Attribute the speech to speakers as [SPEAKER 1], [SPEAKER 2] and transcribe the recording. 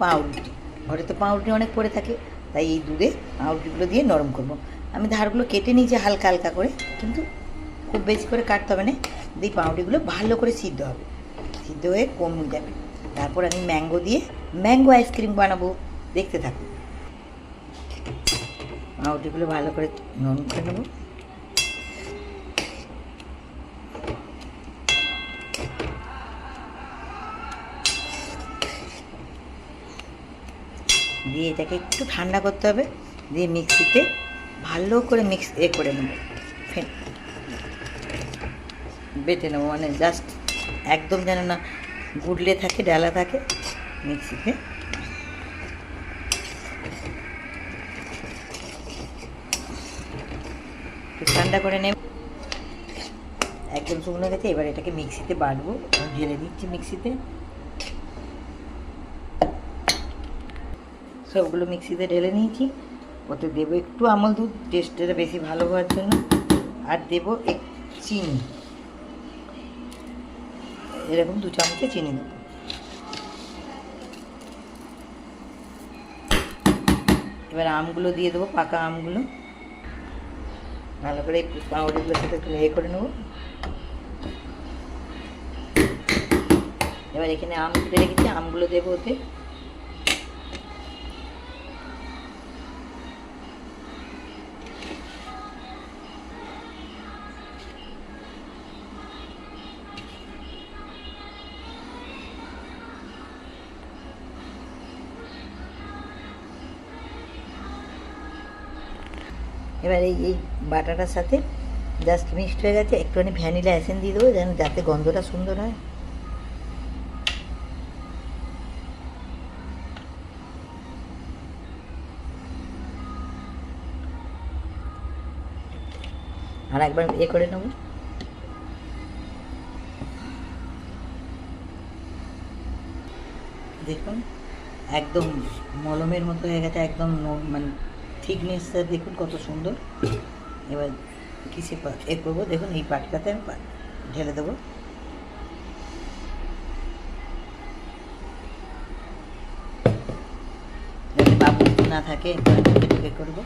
[SPEAKER 1] পাউরুটি, ঘরে তো পাউরুটি অনেক পড়ে থাকে, তাই এই দুধে পাউরুটিগুলো দিয়ে নরম করব। আমি ধারগুলো কেটে নিয়েছি হালকা হালকা করে, কিন্তু খুব বেশি করে কাটতে হবে না। দিয়ে পাউরুটিগুলো ভালো করে সিদ্ধ হবে, সিদ্ধ হয়ে কমে যাবে। তারপর আমি ম্যাঙ্গো দিয়ে ম্যাঙ্গো আইসক্রিম বানাবো, দেখতে থাকুন। পাউরুটিগুলো ভালো করে নরম করে নেবো। দিয়ে এটাকে একটু ঠান্ডা করতে হবে, দিয়ে মিক্সিতে ভালো করে করে নেবো, বেটে নেবো, মানে জাস্ট একদম যেন না গুড়লে থাকে, ডালা থাকে। মিক্সিতে একটু ঠান্ডা করে নেব, একদম শুকনো গেছে। এবার এটাকে মিক্সিতে বাটবো, ঢেলে দিচ্ছি মিক্সিতে। সবগুলো মিক্সিতে ঢেলে নিয়েছি। ওতে দেবো একটু আমল দুধ, টেস্টটা বেশি ভালো হওয়ার জন্য। আর দেবো চিনি, এরকম 2 চামচে চিনি দেবো। এবার আমগুলো দিয়ে দেবো, পাকা আমগুলো ভালো করে পাউডারগুলোর সাথে একটু করে নেবো। এবার এখানে আম কেটে রেখেছি, আমগুলো দেবো ওতে। এবার এই বাটাটার সাথে জাস্ট মিক্সড হয়ে গেছে। একটুখানি ভ্যানিলা এসেন্স দিয়ে দেবো, যেন যাতে গন্ধটা সুন্দর হয়। আর একবার করে নেব। দেখুন একদম মলমের মতো হয়ে গেছে, একদম মানে থিকনেসটা দেখুন কত সুন্দর। এবার কিসে করবো দেখুন, এই পাটটাতে আমি ঢেলে দেবো। যাতে বাবু না থাকে, ঢুকে করবো।